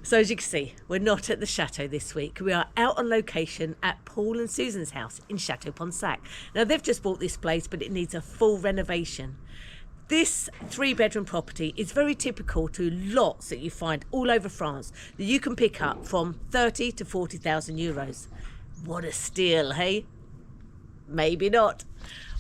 So as you can see, we're not at the Chateau this week. We are out on location at Paul and Susan's house in Chateau. Now they've just bought this place, but it needs a full renovation. This 3-bedroom property is very typical to lots that you find all over France that you can pick up from 30 to 40,000 euros. What a steal, hey? Maybe not.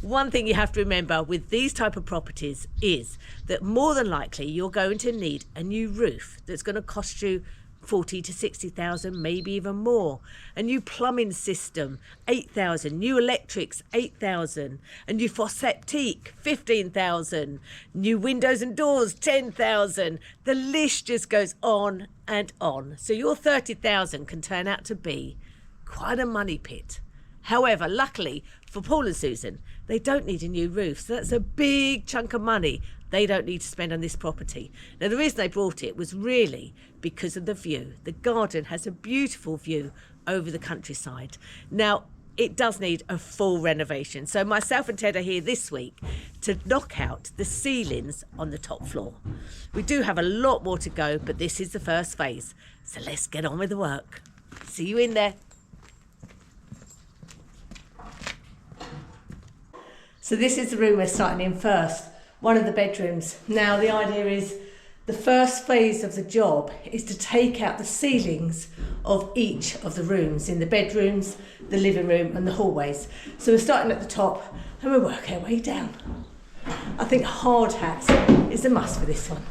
One thing you have to remember with these type of properties is that more than likely you're going to need a new roof that's going to cost you 40 to 60,000, maybe even more. A new plumbing system, 8,000. New electrics, 8,000. A new faucet-tique, 15,000. New windows and doors, 10,000. The list just goes on and on. So your 30,000 can turn out to be quite a money pit. However, luckily for Paul and Susan, they don't need a new roof. So that's a big chunk of money they don't need to spend on this property. Now, the reason they brought it was really because of the view. The garden has a beautiful view over the countryside. Now, it does need a full renovation. So myself and Ted are here this week to knock out the ceilings on the top floor. We do have a lot more to go, but this is the first phase. So let's get on with the work. See you in there. So this is the room we're starting in first, one of the bedrooms. Now the idea is the first phase of the job is to take out the ceilings of each of the rooms, in the bedrooms, the living room and the hallways. So we're starting at the top and we'll work our way down. I think hard hats is a must for this one.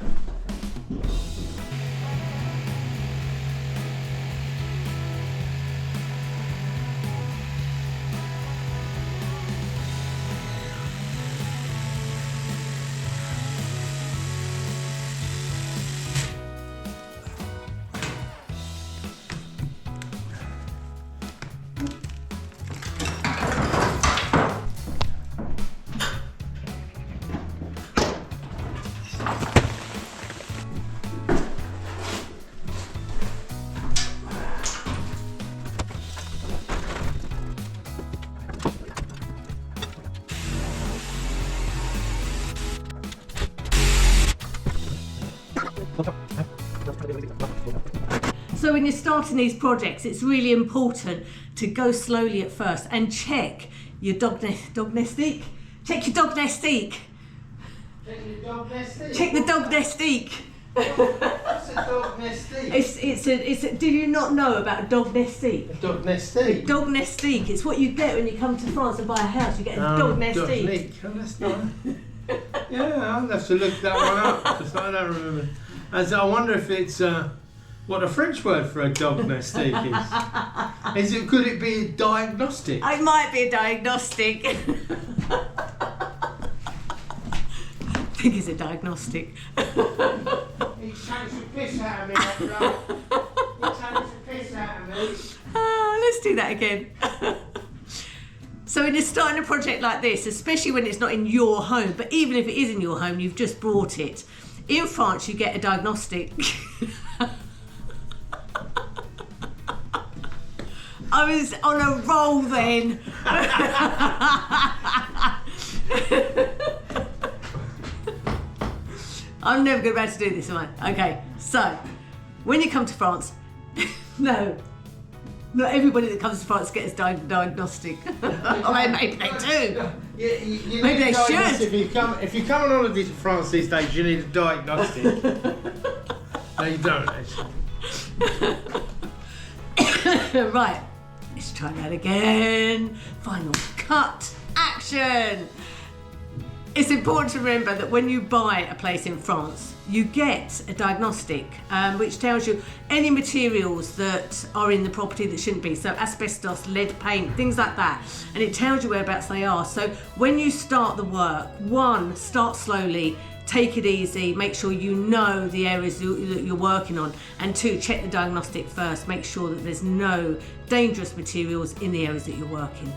So when you're starting these projects, it's really important to go slowly at first and check your diagnostic. Check your diagnostic. Check the diagnostic. What's a diagnostic? It's a, do you not know about diagnostic? A diagnostic? Diagnostic. It's what you get when you come to France and buy a house. You get a diagnostic. Oh, that's nice. Yeah, I'll have to look that one up because I don't remember. As I wonder if it's what a French word for a diagnostic is. Could it be a diagnostic? It might be a diagnostic. I think it's a diagnostic. He's trying to piss out of me, that guy. He's trying to piss out of me. Let's do that again. So when you're starting a project like this, especially when it's not in your home, but even if it is in your home, you've just brought it. In France, you get a diagnostic. I was on a roll then. I'm never going to be able to do this, am I? Okay, so when you come to France, no, not everybody that comes to France gets diagnostic. Or maybe they do. You Maybe they should. should. If you come on holiday to France these days, you need a diagnostic. No, you don't actually. Right, let's try that again. Final cut, action. It's important to remember that when you buy a place in France, you get a diagnostic which tells you any materials that are in the property that shouldn't be. So asbestos, lead paint, things like that. And it tells you whereabouts they are. So when you start the work, one, start slowly, take it easy, make sure you know the areas that you're working on. And two, check the diagnostic first. Make sure that there's no dangerous materials in the areas that you're working.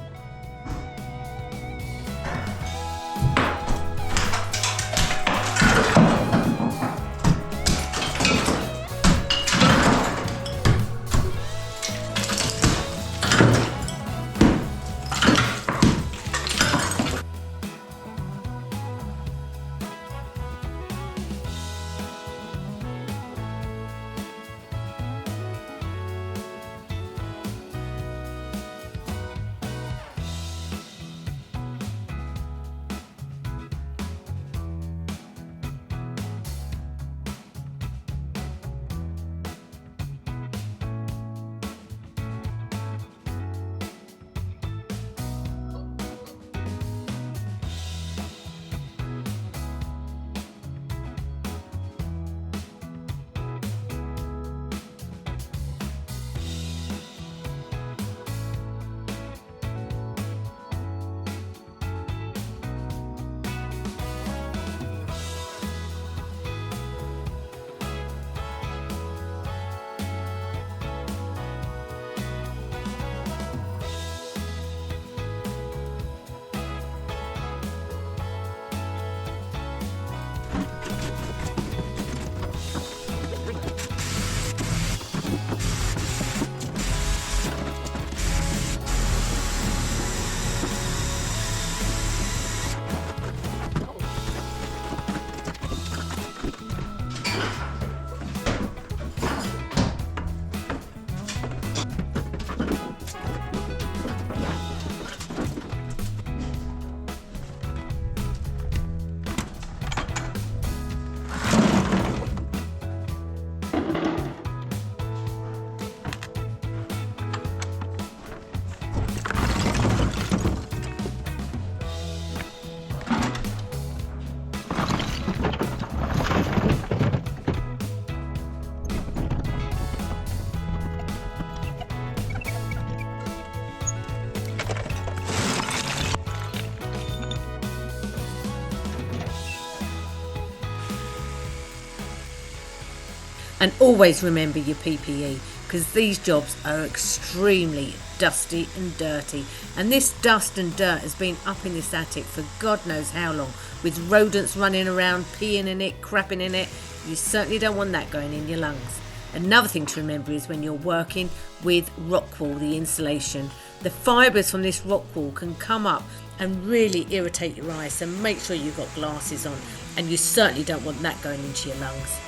And always remember your PPE, because these jobs are extremely dusty and dirty. And this dust and dirt has been up in this attic for God knows how long, with rodents running around, peeing in it, crapping in it. You certainly don't want that going in your lungs. Another thing to remember is when you're working with rock wool, the insulation, the fibres from this rock wool can come up and really irritate your eyes. So make sure you've got glasses on, and you certainly don't want that going into your lungs.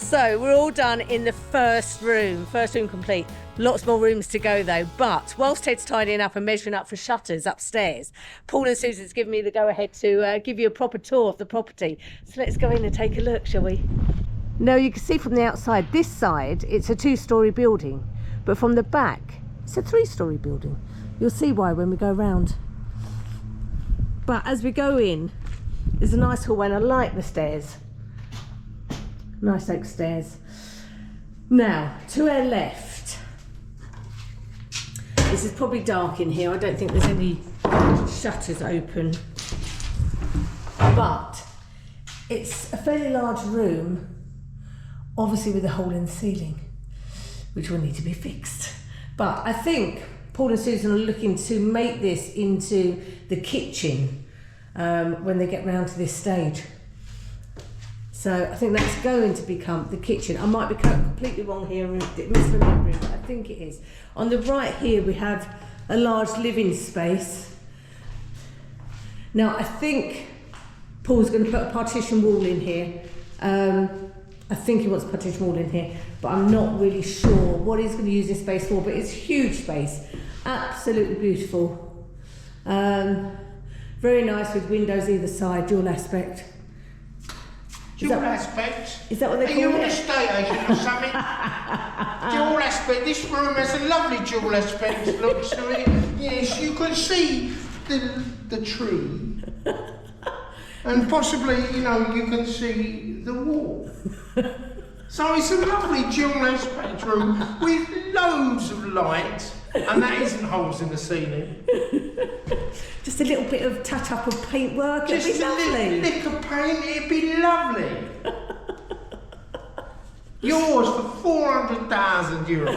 So we're all done in the first room complete. Lots more rooms to go though, but whilst Ted's tidying up and measuring up for shutters upstairs, Paul and Susan's given me the go ahead to give you a proper tour of the property. So let's go in and take a look, shall we? Now you can see from the outside, this side it's a 2-storey building, but from the back it's a 3-storey building. You'll see why when we go round. But as we go in, there's a nice hallway and I like the stairs. Nice oak stairs. Now, to our left, this is probably dark in here. I don't think there's any shutters open, but it's a fairly large room, obviously with a hole in the ceiling, which will need to be fixed. But I think Paul and Susan are looking to make this into the kitchen when they get round to this stage. So I think that's going to become the kitchen. I might be completely wrong here and misremembering, but I think it is. On the right here we have a large living space. Now I think Paul's going to put a partition wall in here. I think he wants a partition wall in here, but I'm not really sure what he's going to use this space for, but it's a huge space. Absolutely beautiful. Very nice with windows either side, dual aspect. Dual aspect. Is that what they call it? Are you an estate agent or something? Dual aspect. This room has a lovely dual aspect look to it. Yes, you can see the tree. And possibly, you know, you can see the wall. So it's a lovely dual aspect room with loads of light. And that isn't holes in the ceiling. Just a little bit of touch-up of paintwork, it'd be lovely. Just a lick of paint, it'd be lovely. Yours for €400,000.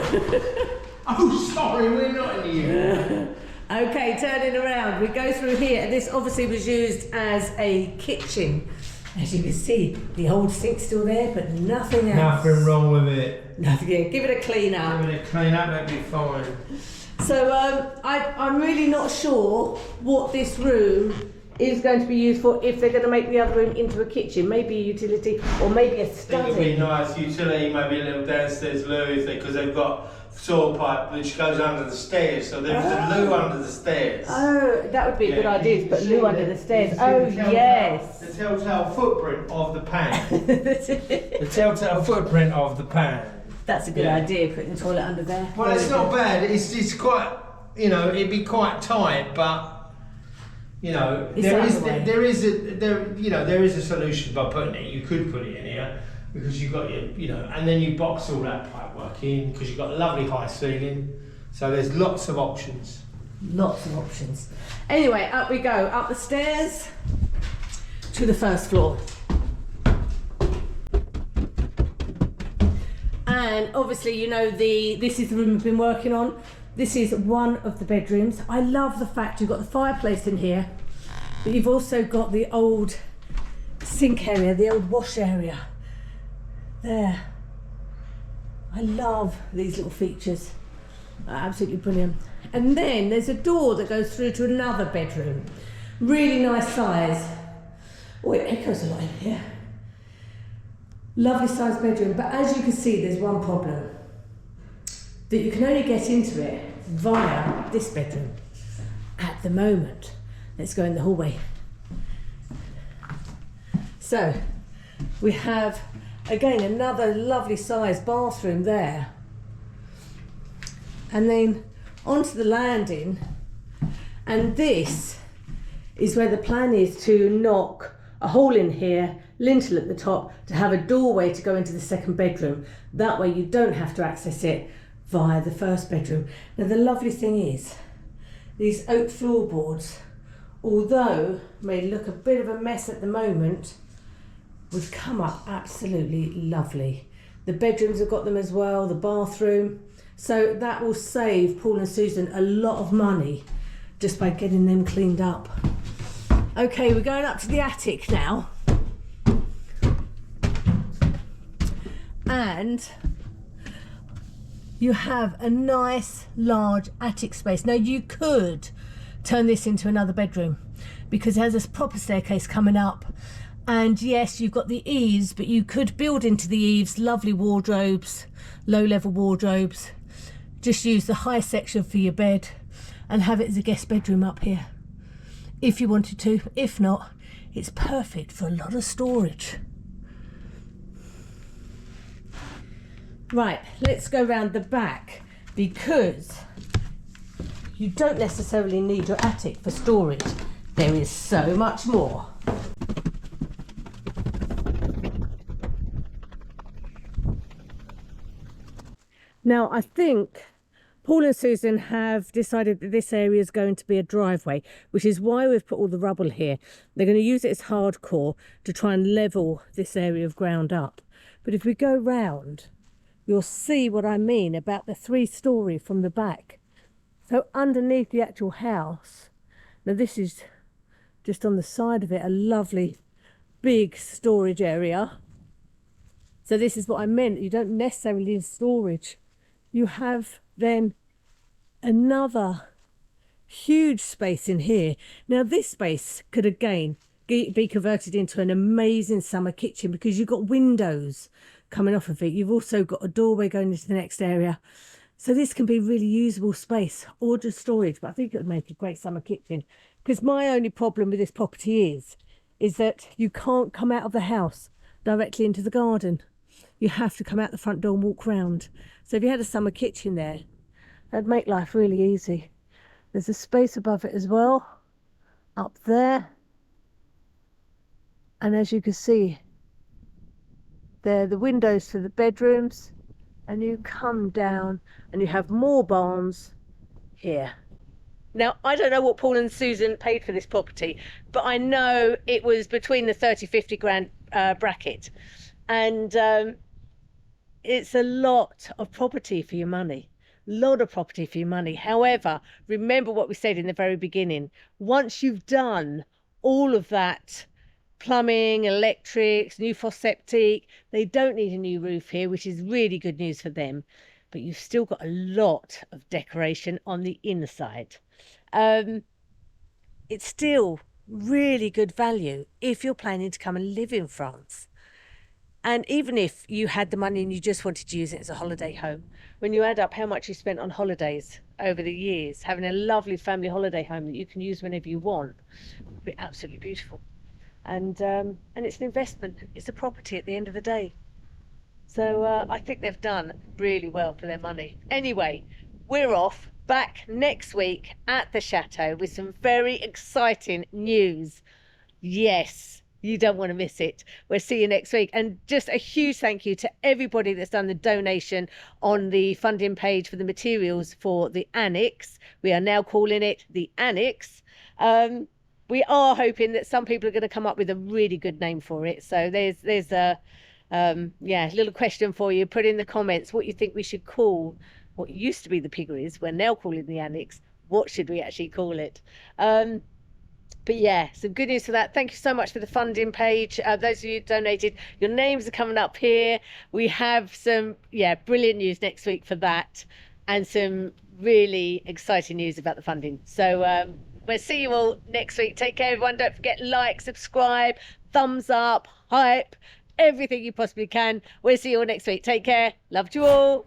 Oh, sorry, we're not in here. Okay, turning around, we go through here, and this obviously was used as a kitchen. As you can see, the old sink's still there, but nothing else. Nothing wrong with it. Nothing. Yeah, give it a clean up. Give it a clean up, that'd be fine. So I'm really not sure what this room is going to be used for, if they're going to make the other room into a kitchen, maybe a utility or maybe a study. I think it'd be nice utility, maybe a little downstairs loo, because they've got soil pipe which goes under the stairs, so there's a loo under the stairs. Oh, that would be a good idea to put loo under the stairs. Oh yes. The telltale footprint of the pan. The telltale footprint of the pan. That's a good idea, putting the toilet under there. Well, it's not bad. It's quite, you know, it'd be quite tight, but you know, there is a solution by putting it. You could put it in here because you've got your, you know, and then you box all that pipework in because you've got a lovely high ceiling. So there's lots of options. Lots of options. Anyway, up we go, up the stairs to the first floor. And obviously, you know, this is the room we've been working on. This is one of the bedrooms. I love the fact you've got the fireplace in here, but you've also got the old sink area, the old wash area. There. I love these little features. Absolutely brilliant. And then there's a door that goes through to another bedroom. Really nice size. Oh, it echoes a lot in here. Lovely sized bedroom, but as you can see, there's one problem. That you can only get into it via this bedroom at the moment. Let's go in the hallway. So, we have, again, another lovely sized bathroom there. And then onto the landing, and this is where the plan is to knock a hole in here, lintel at the top, to have a doorway to go into the second bedroom. That way you don't have to access it via the first bedroom. Now the lovely thing is, these oak floorboards, although may look a bit of a mess at the moment, would come up absolutely lovely. The bedrooms have got them as well, the bathroom. So that will save Paul and Susan a lot of money just by getting them cleaned up. Okay, we're going up to the attic now. And you have a nice large attic space. Now you could turn this into another bedroom because it has this proper staircase coming up. And yes, you've got the eaves, but you could build into the eaves lovely wardrobes, low-level wardrobes. Just use the high section for your bed and have it as a guest bedroom up here if you wanted to. If not, it's perfect for a lot of storage. Right, let's go round the back because you don't necessarily need your attic for storage. There is so much more. Now, I think Paul and Susan have decided that this area is going to be a driveway, which is why we've put all the rubble here. They're going to use it as hardcore to try and level this area of ground up. But if we go round, you'll see what I mean about the 3-storey from the back. So underneath the actual house, now this is just on the side of it, a lovely big storage area. So this is what I meant. You don't necessarily need storage. You have then another huge space in here. Now this space could again be converted into an amazing summer kitchen because you've got windows coming off of it. You've also got a doorway going into the next area. So this can be really usable space or just storage, but I think it would make a great summer kitchen. Because my only problem with this property is that you can't come out of the house directly into the garden. You have to come out the front door and walk round. So if you had a summer kitchen there, that'd make life really easy. There's a space above it as well, up there. And as you can see, there are the windows to the bedrooms, and you come down and you have more barns here. Now, I don't know what Paul and Susan paid for this property, but I know it was between the 30-50 grand bracket. And it's a lot of property for your money. Lot of property for your money. However, remember what we said in the very beginning. Once you've done all of that plumbing, electrics, new septic, they don't need a new roof here, which is really good news for them. But you've still got a lot of decoration on the inside. It's still really good value if you're planning to come and live in France. And even if you had the money and you just wanted to use it as a holiday home, when you add up how much you spent on holidays over the years, having a lovely family holiday home that you can use whenever you want, would be absolutely beautiful. And it's an investment. It's a property at the end of the day. So I think they've done really well for their money. Anyway, we're off back next week at the Chateau with some very exciting news. Yes, you don't want to miss it. We'll see you next week. And just a huge thank you to everybody that's done the donation on the funding page for the materials for the annex. We are now calling it the annex. We are hoping that some people are going to come up with a really good name for it. So there's a little question for you. Put in the comments what you think we should call what used to be the piggeries. We're now calling the annex. What should we actually call it? But yeah, some good news for that. Thank you so much for the funding page. Those of you who donated, your names are coming up here. We have some, brilliant news next week for that, and some really exciting news about the funding. So we'll see you all next week. Take care, everyone. Don't forget, like, subscribe, thumbs up, hype, everything you possibly can. We'll see you all next week. Take care. Love you all.